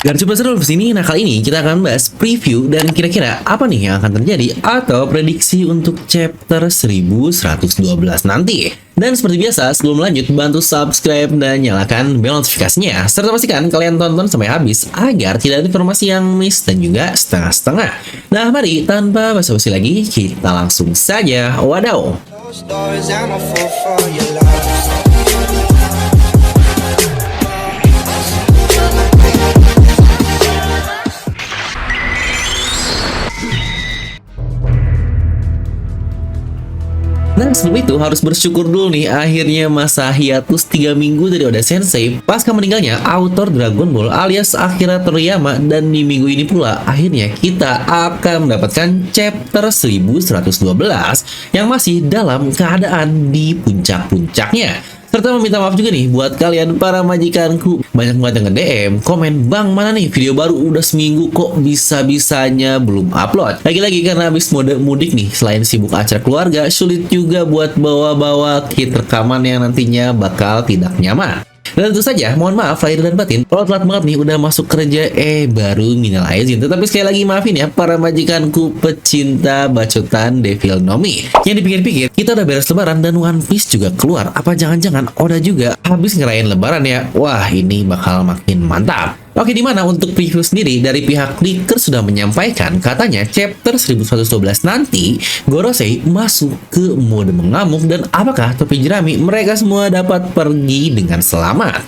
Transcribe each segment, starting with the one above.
Garcu seru di sini. Nah, kali ini kita akan bahas preview dan kira-kira apa nih yang akan terjadi atau prediksi untuk chapter 1112 nanti. Dan seperti biasa, sebelum lanjut, bantu subscribe dan nyalakan bel notifikasinya. Serta pastikan kalian tonton sampai habis agar tidak ada informasi yang miss dan juga setengah-setengah. Nah, mari tanpa basa-basi lagi, kita langsung saja. Wadaw! Nah, sebelum itu harus bersyukur dulu nih, akhirnya masa hiatus 3 minggu dari Oda Sensei pasca meninggalnya author Dragon Ball alias Akira Toriyama, dan di minggu ini pula akhirnya kita akan mendapatkan chapter 1112 yang masih dalam keadaan di puncak-puncaknya. Serta meminta maaf juga nih buat kalian para majikanku. Banyak banget yang nge-DM, komen, "Bang, mana nih video baru udah seminggu kok bisa-bisanya belum upload?" Lagi-lagi karena habis mode mudik nih, selain sibuk acara keluarga, sulit juga buat bawa-bawa kit rekaman yang nantinya bakal tidak nyaman. Dan tentu saja, mohon maaf lahir dan batin kalau telat banget nih udah masuk kerja baru minal aizin. Tetapi sekali lagi maafin ya para majikanku pecinta bacotan Devil No Mi. Yang dipikir-pikir, kita udah beres lebaran dan One Piece juga keluar. Apa jangan-jangan Oda juga habis ngerayain lebaran ya? Wah, ini bakal makin mantap. Oke, dimana untuk preview sendiri dari pihak Clicker sudah menyampaikan katanya chapter 1112 nanti Gorosei masuk ke mode mengamuk, dan apakah topi jerami mereka semua dapat pergi dengan selamat.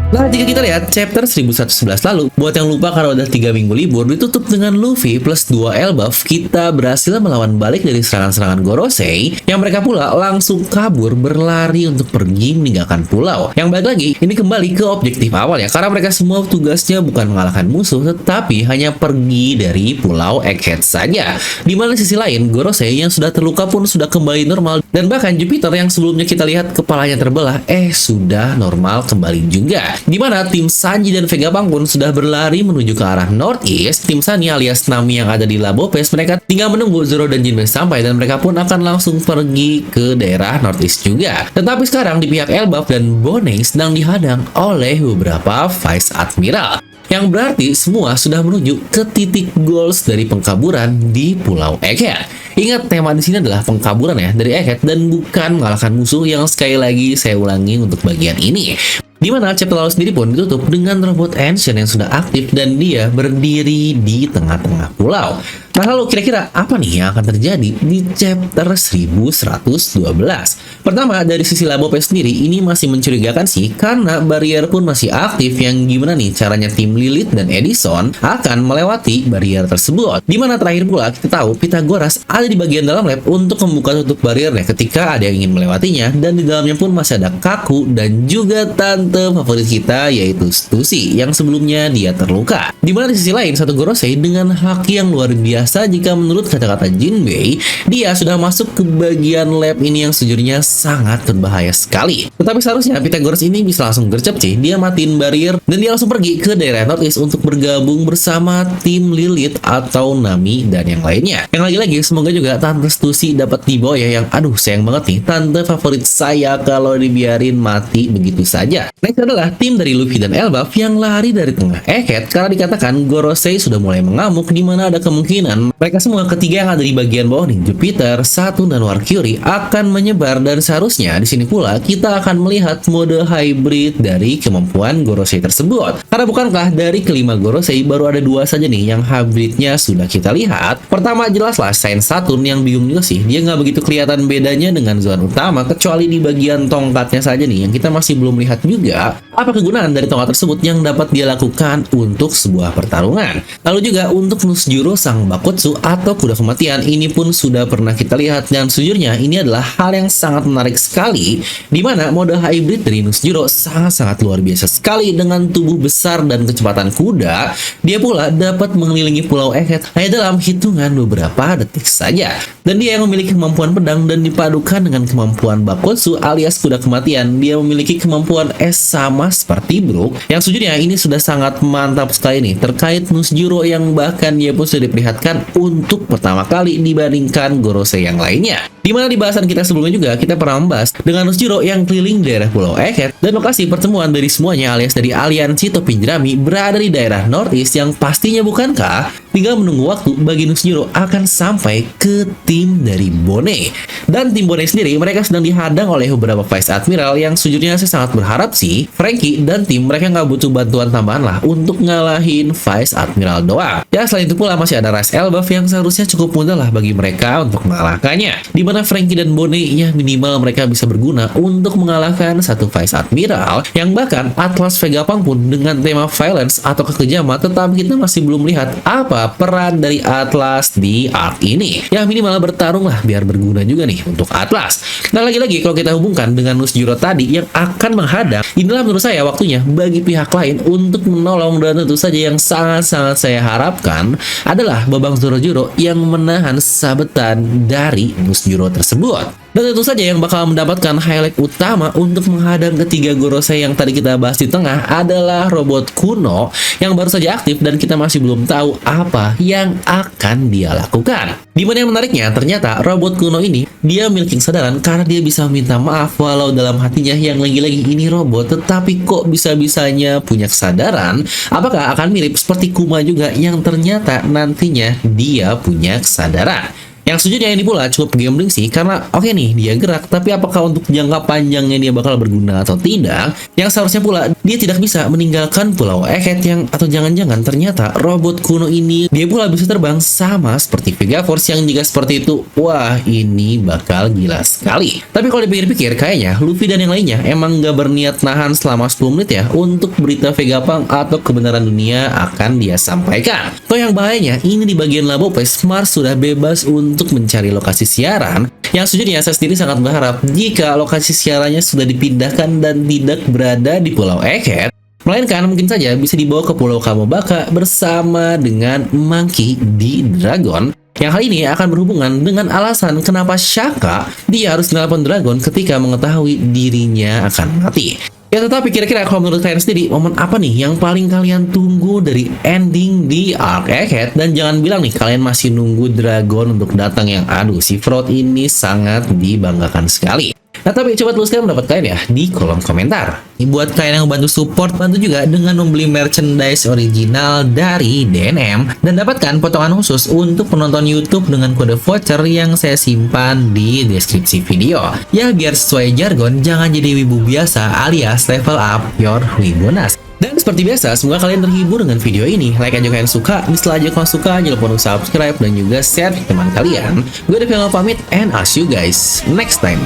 Nah, jika kita lihat chapter 1111 lalu, buat yang lupa karena udah 3 minggu libur, ditutup dengan Luffy plus 2 Elbaf, kita berhasil melawan balik dari serangan-serangan Gorosei, yang mereka pula langsung kabur berlari untuk pergi meninggalkan pulau. Yang balik lagi, ini kembali ke objektif awal ya, karena mereka semua tugasnya bukan mengalahkan musuh, tetapi hanya pergi dari pulau Egghead saja. Dimana sisi lain, Gorosei yang sudah terluka pun sudah kembali normal, dan bahkan Jupiter yang sebelumnya kita lihat kepalanya terbelah, sudah normal kembali juga. Dimana tim Sanji dan Vegapunk pun sudah berlari menuju ke arah Northeast. Tim Sunny alias Nami yang ada di Labopes, mereka tinggal menunggu Zoro dan Jinbei sampai, dan mereka pun akan langsung pergi ke daerah Northeast juga. Tetapi sekarang di pihak Elbaf dan Bonnie sedang dihadang oleh beberapa Vice Admiral, yang berarti semua sudah menuju ke titik goals dari pengkaburan di Pulau Egghead. Ingat, tema di sini adalah pengkaburan ya dari Egghead dan bukan mengalahkan musuh, yang sekali lagi saya ulangi untuk bagian ini. Dimana chapter lalu sendiri pun ditutup dengan robot Ancient yang sudah aktif dan dia berdiri di tengah-tengah pulau. Nah, lalu kira-kira apa nih yang akan terjadi di chapter 1112? Pertama, dari sisi Labopes sendiri ini masih mencurigakan sih, karena barrier pun masih aktif, yang gimana nih caranya tim Lilith dan Edison akan melewati barrier tersebut. Dimana terakhir pula kita tahu Pythagoras ada di bagian dalam lab untuk membuka tutup barriernya ketika ada yang ingin melewatinya, dan di dalamnya pun masih ada Kaku dan juga tante favorit kita yaitu Stussy yang sebelumnya dia terluka. Dimana di sisi lain, satu Gorosei dengan haki yang luar biasa, jika menurut kata-kata Jinbei, dia sudah masuk ke bagian lab ini yang sejujurnya sangat berbahaya sekali. Tetapi seharusnya Pythagoras ini bisa langsung gercep sih, dia matiin barrier dan dia langsung pergi ke daerah Northeast untuk bergabung bersama tim Lilith atau Nami dan yang lainnya. Yang lagi-lagi semoga juga tante Stussy dapat dibawa ya, yang aduh sayang banget nih tante favorit saya kalau dibiarin mati begitu saja. Next adalah tim dari Luffy dan Elbaf yang lari dari tengah Egghead karena dikatakan Gorosei sudah mulai mengamuk, di mana ada kemungkinan mereka semua ketiga yang ada di bagian bawah nih, Jupiter, Saturn, dan Valkyrie akan menyebar, dan seharusnya di sini pula kita akan melihat mode hybrid dari kemampuan Gorosei tersebut. Karena bukankah dari kelima Gorosei baru ada 2 saja nih yang hybridnya sudah kita lihat. Pertama jelaslah Saint Saturn, yang bingung juga sih, dia nggak begitu kelihatan bedanya dengan Zoan utama kecuali di bagian tongkatnya saja nih, yang kita masih belum lihat juga apa kegunaan dari tongkat tersebut yang dapat dia lakukan untuk sebuah pertarungan. Lalu juga untuk Nusjuro sang Bakotsu atau kuda kematian ini pun sudah pernah kita lihat, dan sejujurnya ini adalah hal yang sangat menarik sekali, di mana mode hybrid dari Nusjuro sangat-sangat luar biasa sekali. Dengan tubuh besar dan kecepatan kuda, dia pula dapat mengelilingi pulau Egghead hanya dalam hitungan beberapa detik saja. Dan dia yang memiliki kemampuan pedang dan dipadukan dengan kemampuan Bakotsu alias kuda kematian, dia memiliki kemampuan es sama seperti Brook, yang sejujurnya ini sudah sangat mantap sekali nih terkait Nusjuro, yang bahkan dia pun sudah diperlihatkan bahkan untuk pertama kali dibandingkan Gorosei yang lainnya. Dimana di bahasan kita sebelumnya juga kita pernah membahas dengan Nusjuro yang keliling di daerah Pulau Egghead dan lokasi pertemuan dari semuanya alias dari aliansi topi jerami berada di daerah Northeast yang pastinya bukankah tinggal menunggu waktu bagi Nusjuro akan sampai ke tim dari Bone. Dan tim Bone sendiri mereka sedang dihadang oleh beberapa Vice Admiral yang sejujurnya saya sangat berharap sih Franky dan tim mereka nggak butuh bantuan tambahan lah untuk ngalahin Vice Admiral doang. Ya selain itu pula masih ada Rise Elbaf yang seharusnya cukup mudah lah bagi mereka untuk mengalahkannya. Dimana Franky dan Bone ya minimal mereka bisa berguna untuk mengalahkan satu Vice Admiral yang bahkan Atlas Vegapunk pun dengan tema violence atau kekejaman, tetapi kita masih belum lihat apa peran dari Atlas di arc ini. Ya minimal bertarung lah biar berguna juga nih untuk Atlas. Nah lagi-lagi kalau kita hubungkan dengan Nusjuro tadi yang akan menghadang, inilah menurut saya waktunya bagi pihak lain untuk menolong, dan tentu saja yang sangat-sangat saya harapkan adalah Babang Zorojuro yang menahan sabetan dari Nusjuro tersebut. Dan tentu saja yang bakal mendapatkan highlight utama untuk menghadang ketiga Gorosei yang tadi kita bahas di tengah adalah robot kuno yang baru saja aktif dan kita masih belum tahu apa yang akan dia lakukan. Dimana yang menariknya ternyata robot kuno ini dia memiliki kesadaran karena dia bisa meminta maaf walau dalam hatinya yang lagi-lagi ini robot tetapi kok bisa-bisanya punya kesadaran. Apakah akan mirip seperti Kuma juga yang ternyata nantinya dia punya kesadaran? Yang sejujurnya ini pula cukup gambling sih, karena oke nih dia gerak, tapi apakah untuk jangka panjangnya dia bakal berguna atau tidak? Yang seharusnya pula dia tidak bisa meninggalkan Pulau Egghead yang, atau jangan-jangan ternyata robot kuno ini dia pula bisa terbang sama seperti Vega Force yang jika seperti itu, wah ini bakal gila sekali. Tapi kalau dipikir-pikir kayaknya Luffy dan yang lainnya emang gak berniat nahan selama 10 menit ya untuk berita Vegapunk atau kebenaran dunia akan dia sampaikan. Toh yang bahayanya ini di bagian Labopes Mars sudah bebas untuk mencari lokasi siaran yang sejujurnya saya sendiri sangat berharap jika lokasi siarannya sudah dipindahkan dan tidak berada di Pulau Egghead, melainkan mungkin saja bisa dibawa ke Pulau Kamobaka bersama dengan Monkey D. Dragon. Yang hal ini akan berhubungan dengan alasan kenapa Shaka dia harus menelepon Dragon ketika mengetahui dirinya akan mati. Ya tetapi kira-kira kalau menurut kalian sendiri, momen apa nih yang paling kalian tunggu dari ending di arc Egghead? Dan jangan bilang nih kalian masih nunggu Dragon untuk datang yang aduh si Fraud ini sangat dibanggakan sekali. Nah tapi coba tuliskan pendapat kalian ya di kolom komentar. Buat kalian yang bantu support, bantu juga dengan membeli merchandise original dari DNM dan dapatkan potongan khusus untuk penonton YouTube dengan kode voucher yang saya simpan di deskripsi video. Ya biar sesuai jargon, jangan jadi wibu biasa alias level up your wibunas. Dan seperti biasa, semoga kalian terhibur dengan video ini. Like aja kalian suka, dislike aja kalau suka, jangan lupa untuk subscribe dan juga share ke teman kalian. Gue Devil pamit and I'll see you guys next time.